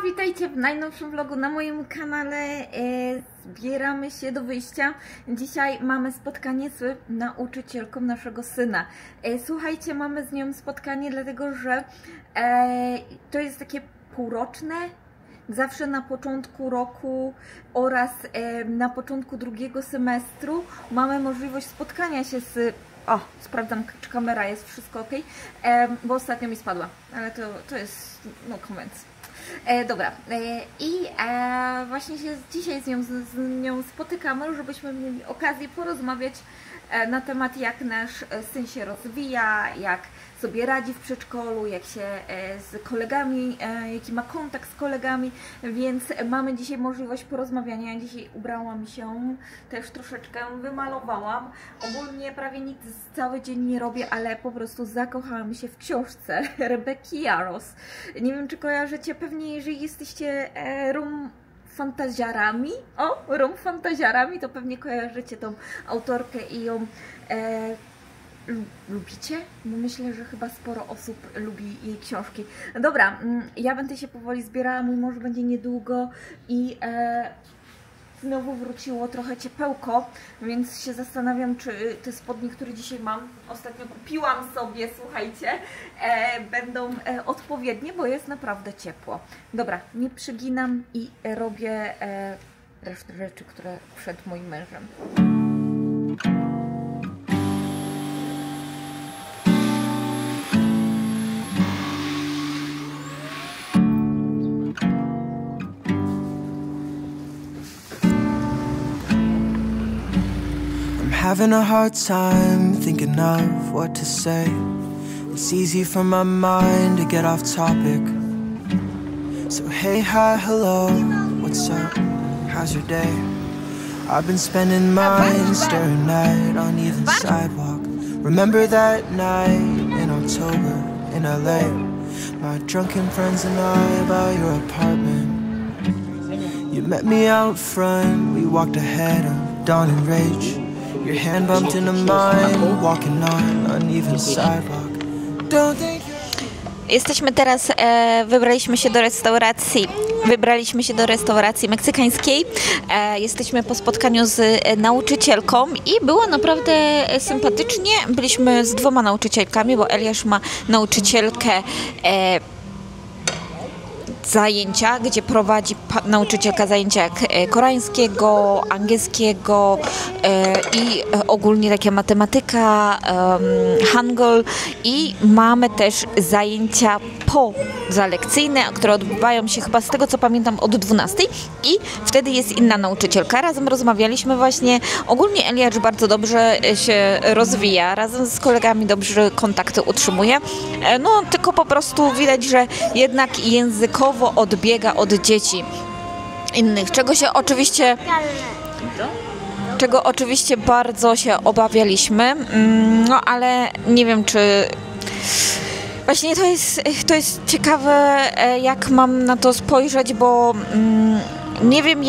witajcie w najnowszym vlogu na moim kanale. Zbieramy się do wyjścia. Dzisiaj mamy spotkanie z nauczycielką naszego syna. Słuchajcie, mamy z nią spotkanie, dlatego że to jest takie półroczne. Zawsze na początku roku oraz na początku drugiego semestru mamy możliwość spotkania się z... O, sprawdzam, czy kamera jest, wszystko ok, bo ostatnio mi spadła, ale to jest no comments. Dobra, i właśnie się dzisiaj z nią spotykamy, żebyśmy mieli okazję porozmawiać na temat, jak nasz syn się rozwija, jak sobie radzi w przedszkolu, jak się z kolegami, jaki ma kontakt z kolegami, więc mamy dzisiaj możliwość porozmawiania. Ja dzisiaj ubrałam się, też troszeczkę wymalowałam. Ogólnie prawie nic cały dzień nie robię, ale po prostu zakochałam się w książce Rebeki Yarros. Nie wiem, czy kojarzycie, pewnie jeżeli jesteście romfantaziarami, to pewnie kojarzycie tą autorkę i ją lubicie? Bo myślę, że chyba sporo osób lubi jej książki. Dobra, ja będę się powoli zbierała, mój mąż będzie niedługo i znowu wróciło trochę ciepełko, więc się zastanawiam, czy te spodnie, które dzisiaj mam, ostatnio kupiłam sobie, słuchajcie, będą odpowiednie, bo jest naprawdę ciepło. Dobra, nie przyginam i robię resztę rzeczy, które przed moim mężem. Having a hard time thinking of what to say. It's easy for my mind to get off topic. So hey, hi, hello, what's up? How's your day? I've been spending mine staring at uneven sidewalk. Remember that night in October in LA? My drunken friends and I by your apartment. You met me out front, we walked ahead of dawn and rage. Your hand bumped into mine, walking on uneven sidewalk. Jesteśmy teraz, wybraliśmy się do restauracji meksykańskiej. Jesteśmy po spotkaniu z nauczycielką i było naprawdę sympatycznie. Byliśmy z dwoma nauczycielkami, bo Eliasz ma nauczycielkę zajęcia, gdzie prowadzi nauczycielka zajęcia jak koreańskiego, angielskiego i ogólnie takie matematyka, hangul, i mamy też zajęcia pozalekcyjne, które odbywają się chyba, z tego co pamiętam, od 12 i wtedy jest inna nauczycielka. Razem rozmawialiśmy właśnie. Ogólnie Eliasz bardzo dobrze się rozwija, razem z kolegami dobrze kontakty utrzymuje, no tylko po prostu widać, że jednak językowo odbiega od dzieci innych, czego oczywiście bardzo się obawialiśmy, no ale nie wiem, czy właśnie to jest ciekawe, jak mam na to spojrzeć, bo nie wiem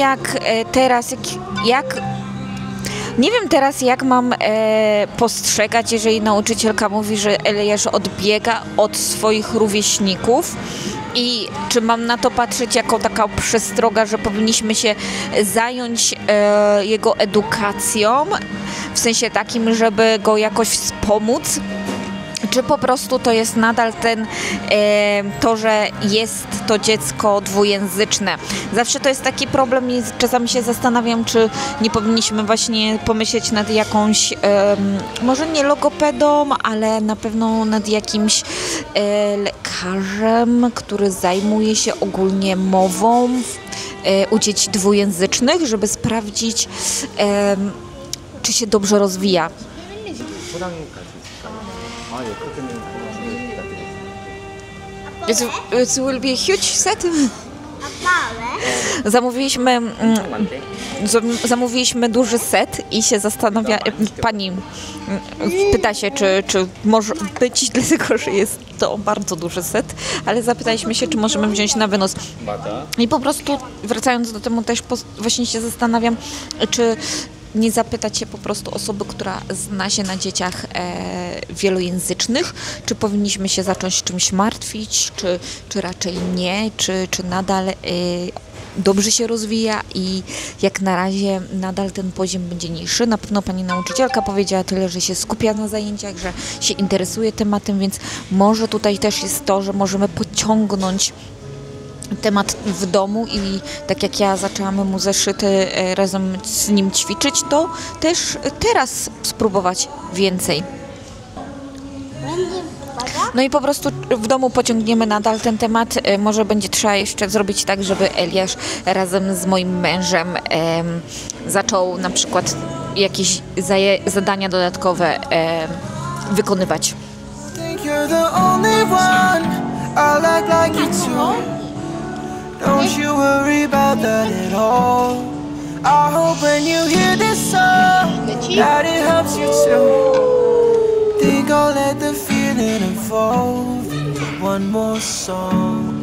jak mam postrzegać, jeżeli nauczycielka mówi, że Eliasz odbiega od swoich rówieśników. I czy mam na to patrzeć jako taka przestroga, że powinniśmy się zająć jego edukacją, w sensie takim, żeby go jakoś wspomóc, czy po prostu to jest nadal to, że jest to dziecko dwujęzyczne. Zawsze to jest taki problem i czasami się zastanawiam, czy nie powinniśmy właśnie pomyśleć nad jakąś, może nie logopedą, ale na pewno nad jakimś lekarzem, który zajmuje się ogólnie mową u dzieci dwujęzycznych, żeby sprawdzić, czy się dobrze rozwija. It will be a huge set. Zamówiliśmy duży set i się zastanawia, pani pyta się, czy może być, dlatego że jest to bardzo duży set, ale zapytaliśmy się, czy możemy wziąć na wynos. I po prostu wracając do temu też właśnie się zastanawiam, czy nie zapytać się po prostu osoby, która zna się na dzieciach wielojęzycznych, czy powinniśmy się zacząć czymś martwić, czy raczej nie, czy nadal dobrze się rozwija i jak na razie nadal ten poziom będzie niższy. Na pewno pani nauczycielka powiedziała tyle, że się skupia na zajęciach, że się interesuje tematem, więc może tutaj też jest to, że możemy pociągnąć temat w domu i tak jak ja zaczęłam mu zeszyty razem z nim ćwiczyć, to też teraz spróbować więcej. No i po prostu w domu pociągniemy nadal ten temat. Może będzie trzeba jeszcze zrobić tak, żeby Eliasz razem z moim mężem zaczął na przykład jakieś zadania dodatkowe wykonywać. Don't you worry about that at all. I hope when you hear this song that it helps you too. Think I'll let the feeling evolve into one more song.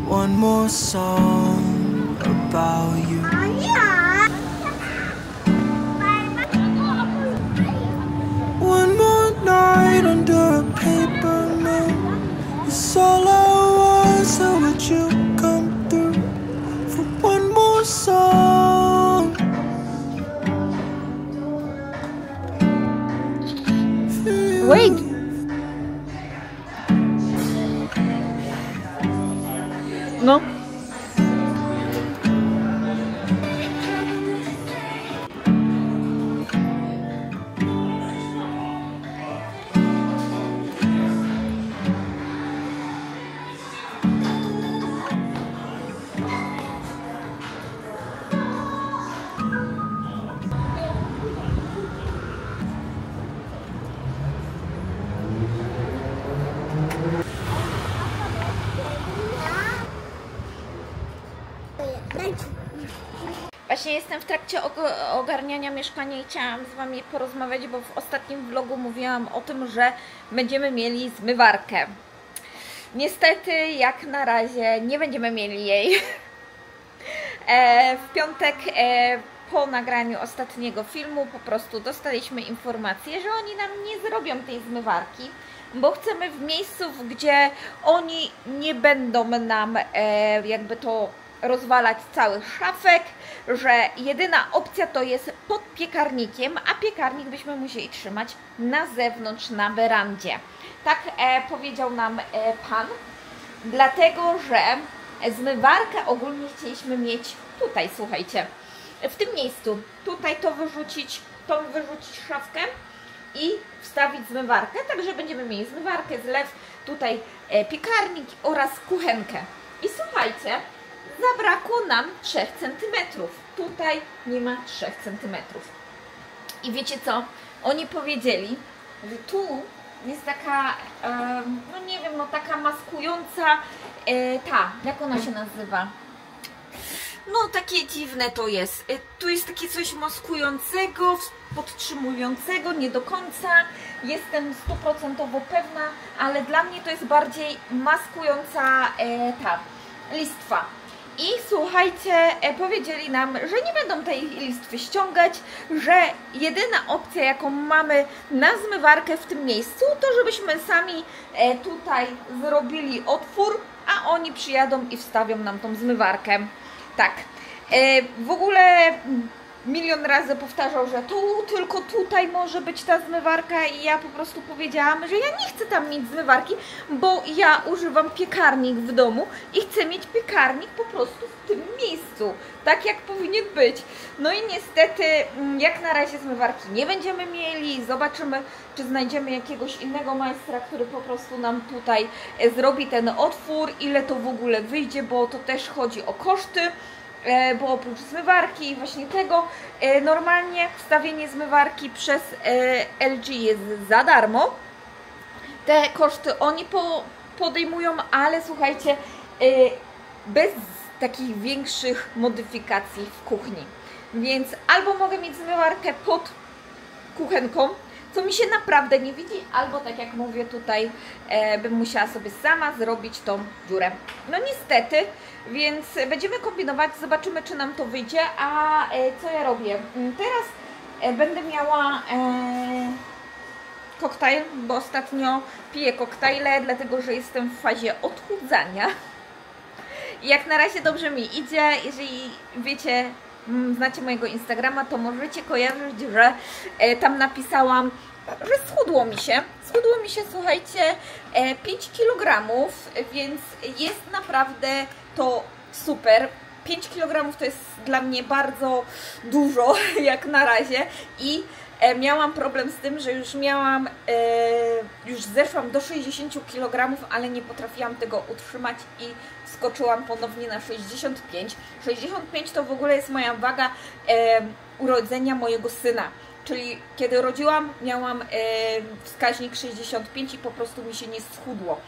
One more song about you. One more night under a paper moon. It's all I want, so would you come through for one more song? Wait! No. Właśnie jestem w trakcie ogarniania mieszkania i chciałam z Wami porozmawiać, bo w ostatnim vlogu mówiłam o tym, że będziemy mieli zmywarkę. Niestety, jak na razie nie będziemy mieli jej. W piątek po nagraniu ostatniego filmu po prostu dostaliśmy informację, że oni nam nie zrobią tej zmywarki, bo chcemy w miejscu, gdzie oni nie będą nam jakby to rozwalać całych szafek, że jedyna opcja to jest pod piekarnikiem, a piekarnik byśmy musieli trzymać na zewnątrz, na werandzie. Tak powiedział nam pan, dlatego że zmywarkę ogólnie chcieliśmy mieć tutaj, słuchajcie, w tym miejscu. Tutaj to wyrzucić szafkę i wstawić zmywarkę, także będziemy mieli zmywarkę, zlew, tutaj piekarnik oraz kuchenkę. I słuchajcie, zabrakło nam 3 cm. Tutaj nie ma 3 cm. I wiecie co? Oni powiedzieli, że tu jest taka, no nie wiem, no taka maskująca, jak ona się nazywa? No takie dziwne to jest. Tu jest takie coś maskującego, podtrzymującego, nie do końca. Jestem 100% pewna, ale dla mnie to jest bardziej maskująca ta listwa. I słuchajcie, powiedzieli nam, że nie będą tej listwy ściągać, że jedyna opcja, jaką mamy na zmywarkę w tym miejscu, to żebyśmy sami tutaj zrobili otwór, a oni przyjadą i wstawią nam tą zmywarkę. Tak, w ogóle milion razy powtarzał, że tu, tylko tutaj może być ta zmywarka i ja po prostu powiedziałam, że ja nie chcę tam mieć zmywarki, bo ja używam piekarnik w domu i chcę mieć piekarnik po prostu w tym miejscu, tak jak powinien być. No i niestety jak na razie zmywarki nie będziemy mieli, zobaczymy, czy znajdziemy jakiegoś innego majstra, który po prostu nam tutaj zrobi ten otwór, ile to w ogóle wyjdzie, bo to też chodzi o koszty. Bo oprócz zmywarki i właśnie tego, normalnie wstawienie zmywarki przez LG jest za darmo. Te koszty oni podejmują, ale słuchajcie, bez takich większych modyfikacji w kuchni. Więc albo mogę mieć zmywarkę pod kuchenką, co mi się naprawdę nie widzi, albo tak jak mówię tutaj, bym musiała sobie sama zrobić tą dziurę. No niestety, więc będziemy kombinować, zobaczymy, czy nam to wyjdzie. A co ja robię? Teraz będę miała koktajl, bo ostatnio piję koktajle, dlatego że jestem w fazie odchudzania. I jak na razie dobrze mi idzie. Jeżeli wiecie, znacie mojego Instagrama, to możecie kojarzyć, że tam napisałam, że schudło mi się. Schudło mi się, słuchajcie, 5 kg, więc jest naprawdę to super. 5 kg to jest dla mnie bardzo dużo, jak na razie. I miałam problem z tym, że już zeszłam do 60 kg, ale nie potrafiłam tego utrzymać i wskoczyłam ponownie na 65. 65 to w ogóle jest moja waga urodzenia mojego syna. Czyli kiedy rodziłam, miałam wskaźnik 65 i po prostu mi się nie schudło.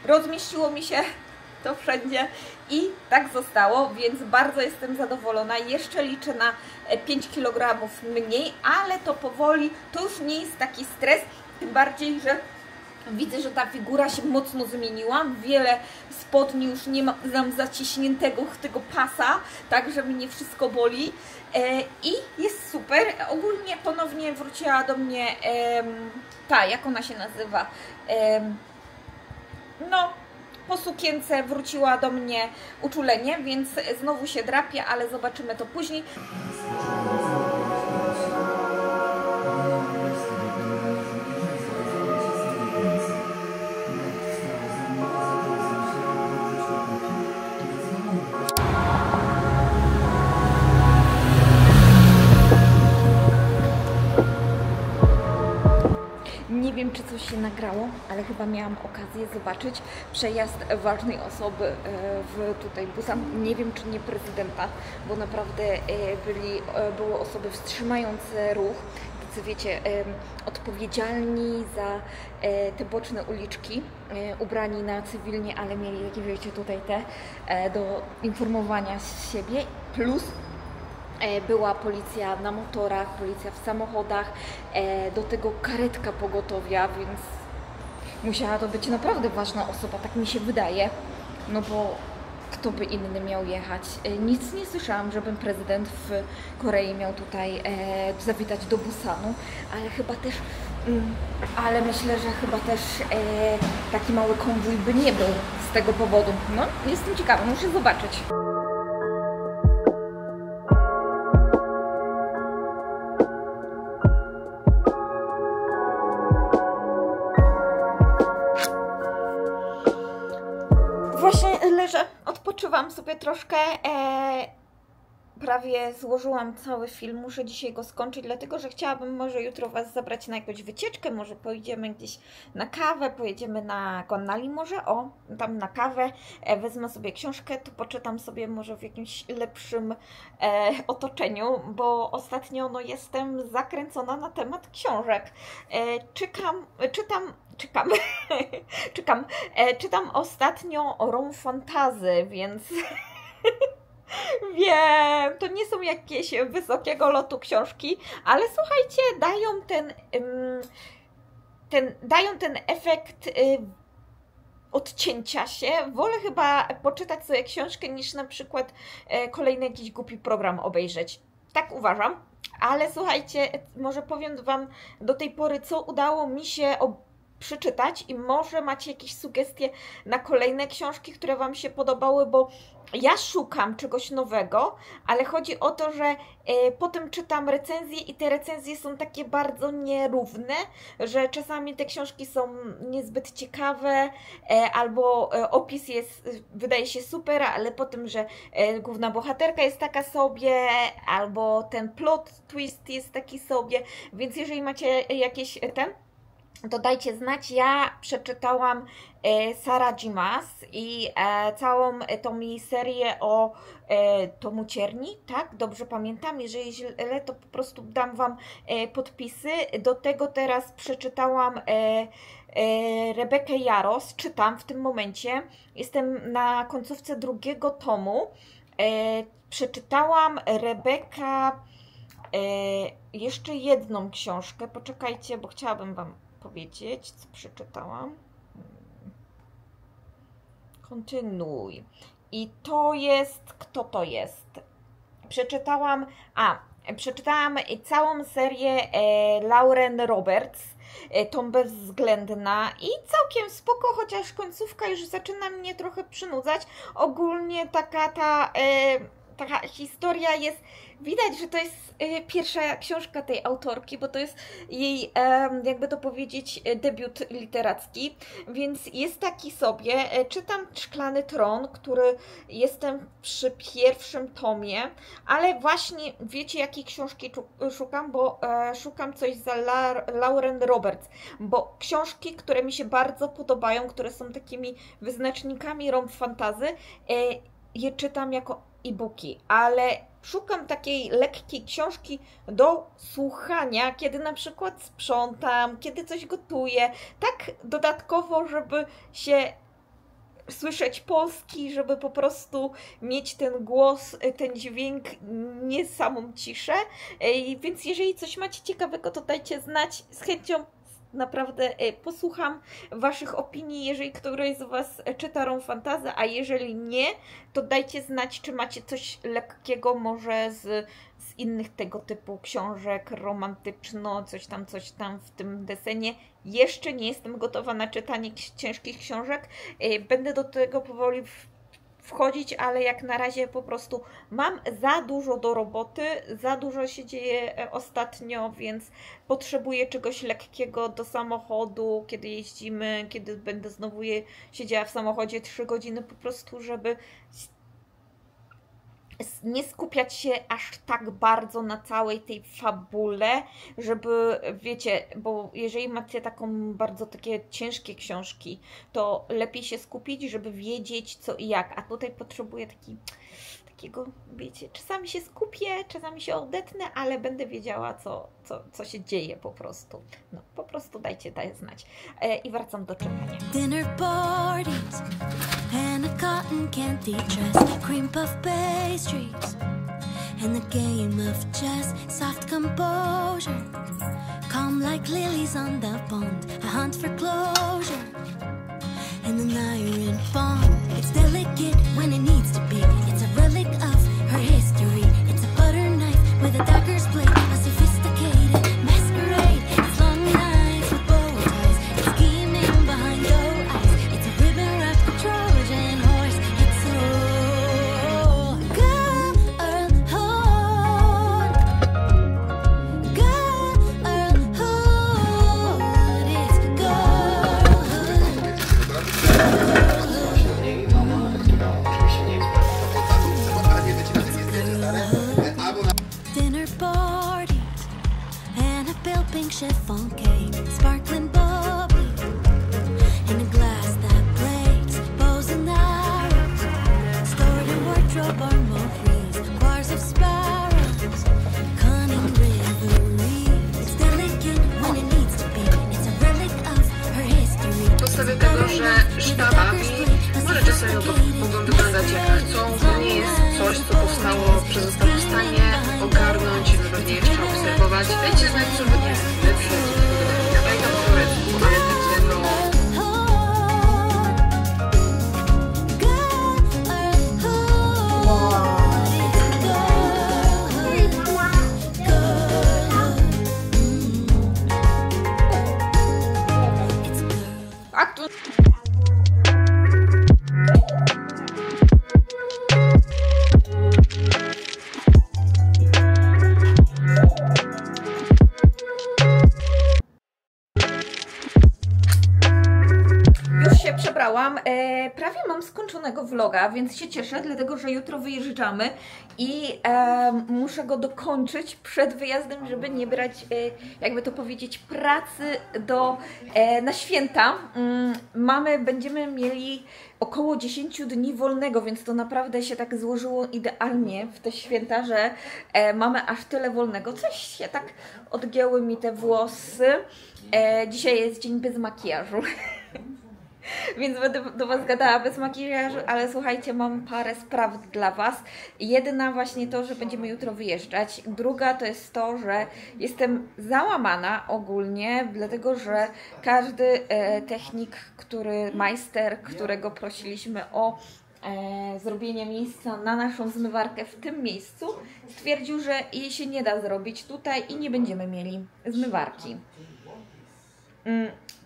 Rozmieściło mi się to wszędzie i tak zostało, więc bardzo jestem zadowolona. Jeszcze liczę na 5 kg mniej, ale to powoli, to już nie jest taki stres, tym bardziej, że widzę, że ta figura się mocno zmieniła. Wiele spodni już nie mam zaciśniętego tego pasa, tak, że mnie wszystko boli. I jest super. Ogólnie ponownie wróciła do mnie jak ona się nazywa? Po sukience wróciła do mnie uczulenie, więc znowu się drapię, ale zobaczymy to później. Nie wiem, czy coś się nagrało, ale chyba miałam okazję zobaczyć przejazd ważnej osoby tutaj Busan. Nie wiem, czy nie prezydenta, bo naprawdę były osoby wstrzymające ruch, tacy wiecie, odpowiedzialni za te boczne uliczki, ubrani na cywilnie, ale mieli jakieś, wiecie, tutaj do informowania siebie, plus była policja na motorach, policja w samochodach, do tego karetka pogotowia, więc musiała to być naprawdę ważna osoba, tak mi się wydaje, no bo kto by inny miał jechać. Nic nie słyszałam, żebym prezydent w Korei miał tutaj zawitać do Busanu, ale chyba też, ale myślę, że chyba też taki mały konwój by nie był z tego powodu. No, jestem ciekawa, muszę zobaczyć. Właśnie leżę, odpoczywam sobie troszkę, prawie złożyłam cały film, muszę dzisiaj go skończyć, dlatego że chciałabym może jutro Was zabrać na jakąś wycieczkę, może pojedziemy gdzieś na kawę, pojedziemy na Gonnali może, tam na kawę, wezmę sobie książkę, tu poczytam sobie może w jakimś lepszym otoczeniu, bo ostatnio jestem zakręcona na temat książek. Czytam ostatnio Rom Fantasy, więc wiem, to nie są jakieś wysokiego lotu książki, ale słuchajcie, dają ten efekt odcięcia się. Wolę chyba poczytać sobie książkę niż na przykład kolejny jakiś głupi program obejrzeć. Tak uważam, ale słuchajcie, może powiem Wam do tej pory, co udało mi się przeczytać i może macie jakieś sugestie na kolejne książki, które Wam się podobały, bo ja szukam czegoś nowego, ale chodzi o to, że potem czytam recenzje i te recenzje są takie bardzo nierówne, że czasami te książki są niezbyt ciekawe, albo opis wydaje się super, ale potem, że główna bohaterka jest taka sobie, albo ten plot twist jest taki sobie, więc jeżeli macie jakieś to dajcie znać. Ja przeczytałam Sarah J. Maas i całą tą jej serię o Tomu Cierni, tak? Dobrze pamiętam. Jeżeli źle, to po prostu dam Wam podpisy. Do tego teraz przeczytałam Rebekę Jaros. Czytam w tym momencie. Jestem na końcówce drugiego tomu. Przeczytałam Rebeka jeszcze jedną książkę. Poczekajcie, bo chciałabym Wam powiedzieć, co przeczytałam. Kontynuuj. I to jest, kto to jest? Przeczytałam całą serię Lauren Roberts, tą Bezwzględna, i całkiem spoko, chociaż końcówka już zaczyna mnie trochę przynudzać. Ogólnie taka historia jest, widać, że to jest pierwsza książka tej autorki, bo to jest jej, jakby to powiedzieć, debiut literacki, więc jest taki sobie. Czytam Szklany Tron, który jestem przy pierwszym tomie, ale właśnie wiecie, jakiej książki szukam, bo szukam coś za Lauren Roberts, bo książki, które mi się bardzo podobają, które są takimi wyznacznikami romp fantasy, je czytam jako e-booki, ale szukam takiej lekkiej książki do słuchania, kiedy na przykład sprzątam, kiedy coś gotuję, tak dodatkowo, żeby się słyszeć polski, żeby po prostu mieć ten głos, ten dźwięk, nie samą ciszę. Więc jeżeli coś macie ciekawego, to dajcie znać, z chęcią naprawdę posłucham Waszych opinii, jeżeli któryś z Was czyta romp fantasy, a jeżeli nie, to dajcie znać, czy macie coś lekkiego może z innych tego typu książek, romantyczno, coś tam w tym desenie. Jeszcze nie jestem gotowa na czytanie ciężkich książek, będę do tego powoli wchodzić, ale jak na razie po prostu mam za dużo do roboty, za dużo się dzieje ostatnio, więc potrzebuję czegoś lekkiego do samochodu, kiedy jeździmy, kiedy będę znowu siedziała w samochodzie 3 godziny, po prostu, żeby nie skupiać się aż tak bardzo na całej tej fabule, żeby, wiecie, bo jeżeli macie takie ciężkie książki, to lepiej się skupić, żeby wiedzieć co i jak, a tutaj potrzebuję takiego, wiecie, czasami się skupię, czasami się odetnę, ale będę wiedziała, co się dzieje po prostu. No, po prostu dajcie znać. I wracam do czytania. Dinner parties and a cotton candy dress, cream puff pastries and the game of chess, soft composure, calm like lilies on the pond, a hunt for closure, and an iron bond. It's delicate when it needs to be. It's a relic of her history. It's a butter knife with a dagger's blade, a sophisticated masquerade. It's long nights with bow ties. It's scheming behind doe eyes. It's a ribbon wrapped Trojan horse. It's so girlhood, girlhood. It's dinner parties and a pale pink chiffon cake, sparkling bubbly in a glass that breaks, bows and arrows stored in wardrobe or Maurice, choirs of sparrows, cunning revelry. It's delicate when it needs to be. It's a relic of her history. Podstawie tego, że sztabawi możecie sobie mogą wyglądać jak chcą, to nie jest coś, co powstało przez ostatnie stanie, ogarnąć, żeby nie jeszcze obserwować. Dajcie znać, co wy lepsze, ja wejdę po turecku, ale widzę, no... Prawie mam skończonego vloga, więc się cieszę, dlatego że jutro wyjeżdżamy i muszę go dokończyć przed wyjazdem, żeby nie brać, jakby to powiedzieć, pracy na święta. Będziemy mieli około 10 dni wolnego, więc to naprawdę się tak złożyło idealnie w te święta, że mamy aż tyle wolnego. Coś się tak odgięły mi te włosy. Dzisiaj jest dzień bez makijażu. Więc będę do Was gadała bez makijażu, ale słuchajcie, mam parę spraw dla Was. Jedna właśnie to, że będziemy jutro wyjeżdżać. Druga to jest to, że jestem załamana ogólnie, dlatego że każdy technik, majster, którego prosiliśmy o zrobienie miejsca na naszą zmywarkę w tym miejscu, stwierdził, że jej się nie da zrobić tutaj i nie będziemy mieli zmywarki.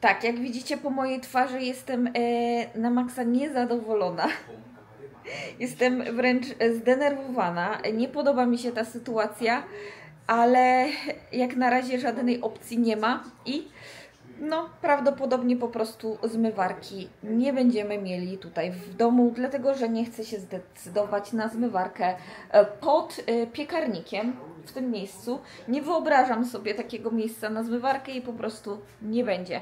Tak, jak widzicie po mojej twarzy jestem na maksa niezadowolona. Jestem wręcz zdenerwowana. Nie podoba mi się ta sytuacja, ale jak na razie żadnej opcji nie ma i no prawdopodobnie po prostu zmywarki nie będziemy mieli tutaj w domu, dlatego że nie chcę się zdecydować na zmywarkę pod piekarnikiem w tym miejscu. Nie wyobrażam sobie takiego miejsca na zmywarkę i po prostu nie będzie.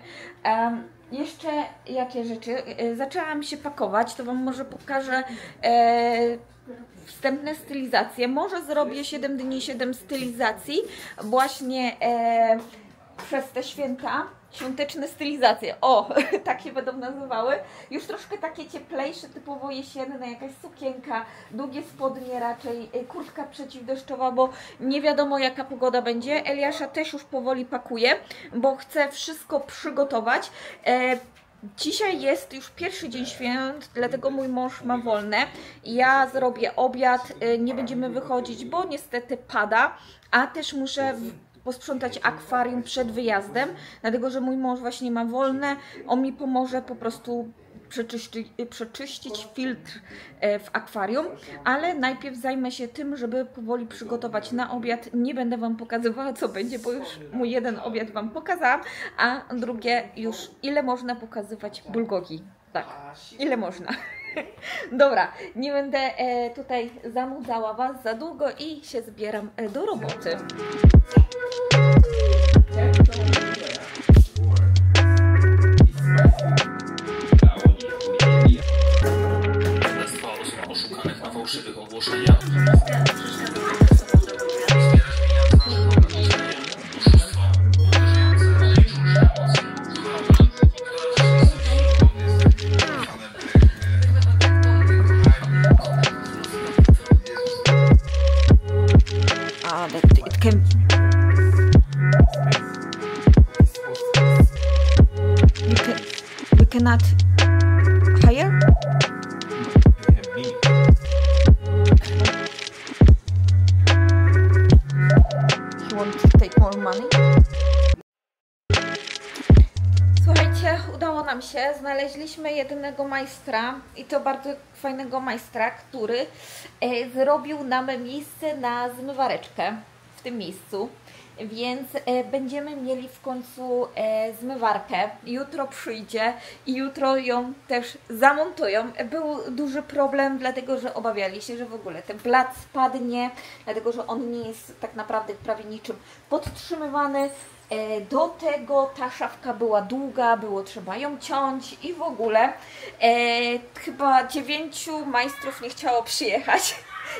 Jeszcze jakie rzeczy? Zaczęłam się pakować, to Wam może pokażę wstępne stylizacje. Może zrobię 7 dni 7 stylizacji właśnie przez te święta. Świąteczne stylizacje, o, tak się będą nazywały. Już troszkę takie cieplejsze, typowo jesienne, jakaś sukienka, długie spodnie raczej, kurtka przeciwdeszczowa, bo nie wiadomo jaka pogoda będzie. Eliasza też już powoli pakuje, bo chce wszystko przygotować. Dzisiaj jest już pierwszy dzień świąt, dlatego mój mąż ma wolne. Ja zrobię obiad, nie będziemy wychodzić, bo niestety pada, a też muszę posprzątać akwarium przed wyjazdem, dlatego że mój mąż właśnie ma wolne, on mi pomoże po prostu przeczyścić filtr w akwarium, ale najpierw zajmę się tym, żeby powoli przygotować na obiad. Nie będę Wam pokazywała co będzie, bo już mój jeden obiad Wam pokazałam, a drugie już ile można pokazywać bulgogi. Tak, ile można. Dobra, nie będę tutaj zanudzała Was za długo i się zbieram do roboty. Mnóstwo osób oszukanych na fałszywych ogłoszeniach. We cannot hire? He wants to take more money? Słuchajcie, udało nam się. Znaleźliśmy jedynego majstra i to bardzo fajnego majstra, który zrobił nam miejsce na zmywareczkę w tym miejscu. Więc będziemy mieli w końcu zmywarkę. Jutro przyjdzie i jutro ją też zamontują. Był duży problem, dlatego że obawiali się, że w ogóle ten blat spadnie, dlatego że on nie jest tak naprawdę prawie niczym podtrzymywany. Do tego ta szafka była długa, było trzeba ją ciąć i w ogóle chyba 9 majstrów nie chciało przyjechać.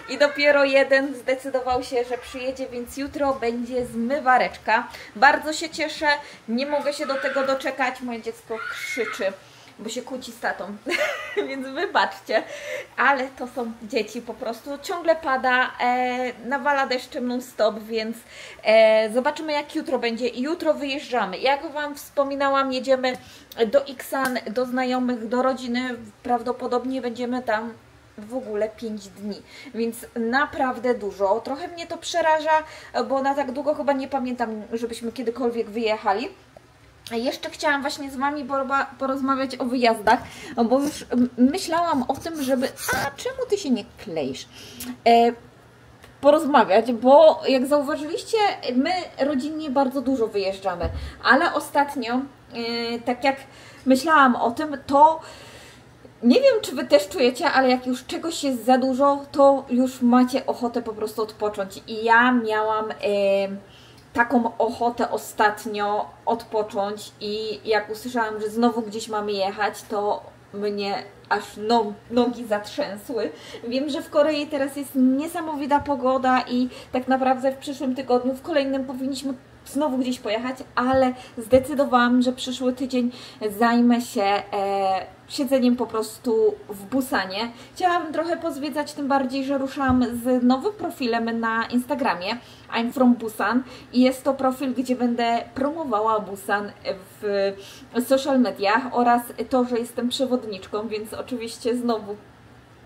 I dopiero jeden zdecydował się, że przyjedzie, więc jutro będzie zmywareczka. Bardzo się cieszę, nie mogę się do tego doczekać. Moje dziecko krzyczy, bo się kłóci z tatą, więc wybaczcie. Ale to są dzieci po prostu. Ciągle pada, nawala deszczem non stop, więc zobaczymy jak jutro będzie. Jutro wyjeżdżamy. Jak Wam wspominałam, jedziemy do Iksan, do znajomych, do rodziny. Prawdopodobnie będziemy tam w ogóle 5 dni, więc naprawdę dużo. Trochę mnie to przeraża, bo na tak długo chyba nie pamiętam, żebyśmy kiedykolwiek wyjechali. Jeszcze chciałam właśnie z Wami porozmawiać o wyjazdach, bo już myślałam o tym, żeby... A czemu Ty się nie kleisz? Porozmawiać, bo jak zauważyliście, my rodzinnie bardzo dużo wyjeżdżamy, ale ostatnio, tak jak myślałam o tym, to nie wiem, czy Wy też czujecie, ale jak już czegoś jest za dużo, to już macie ochotę po prostu odpocząć. I ja miałam taką ochotę ostatnio odpocząć i jak usłyszałam, że znowu gdzieś mamy jechać, to mnie aż nogi zatrzęsły. Wiem, że w Korei teraz jest niesamowita pogoda i tak naprawdę w przyszłym tygodniu, w kolejnym powinniśmy znowu gdzieś pojechać, ale zdecydowałam, że przyszły tydzień zajmę się siedzeniem po prostu w Busanie. Chciałabym trochę pozwiedzać, tym bardziej, że ruszałam z nowym profilem na Instagramie I'm from Busan i jest to profil, gdzie będę promowała Busan w social mediach oraz to, że jestem przewodniczką, więc oczywiście znowu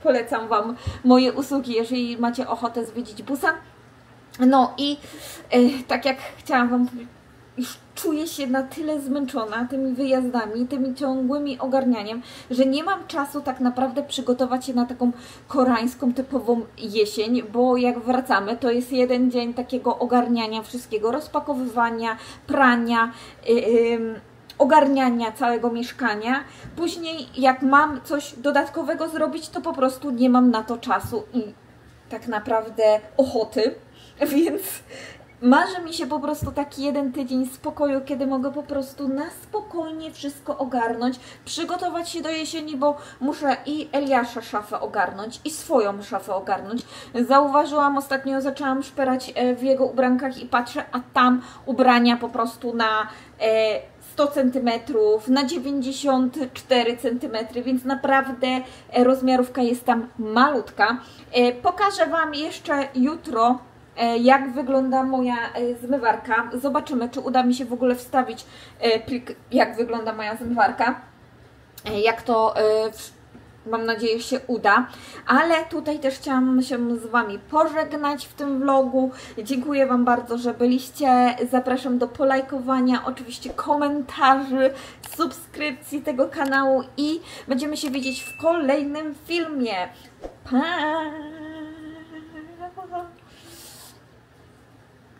polecam Wam moje usługi, jeżeli macie ochotę zwiedzić Busan. No i tak jak chciałam Wam powiedzieć, już czuję się na tyle zmęczona tymi wyjazdami, tymi ciągłymi ogarnianiem, że nie mam czasu tak naprawdę przygotować się na taką koreańską typową jesień, bo jak wracamy, to jest jeden dzień takiego ogarniania wszystkiego, rozpakowywania, prania, ogarniania całego mieszkania. Później jak mam coś dodatkowego zrobić, to po prostu nie mam na to czasu i tak naprawdę ochoty, więc marzy mi się po prostu taki jeden tydzień spokoju, kiedy mogę po prostu na spokojnie wszystko ogarnąć, przygotować się do jesieni, bo muszę i Eliasza szafę ogarnąć, i swoją szafę ogarnąć. Zauważyłam ostatnio, zaczęłam szperać w jego ubrankach i patrzę, a tam ubrania po prostu na 100 cm, na 94 cm, więc naprawdę rozmiarówka jest tam malutka. Pokażę Wam jeszcze jutro, jak wygląda moja zmywarka. Zobaczymy, czy uda mi się w ogóle wstawić plik, jak wygląda moja zmywarka. Jak to, mam nadzieję, się uda. Ale tutaj też chciałam się z Wami pożegnać w tym vlogu. Dziękuję Wam bardzo, że byliście. Zapraszam do polajkowania, oczywiście komentarzy, subskrypcji tego kanału i będziemy się widzieć w kolejnym filmie. Pa!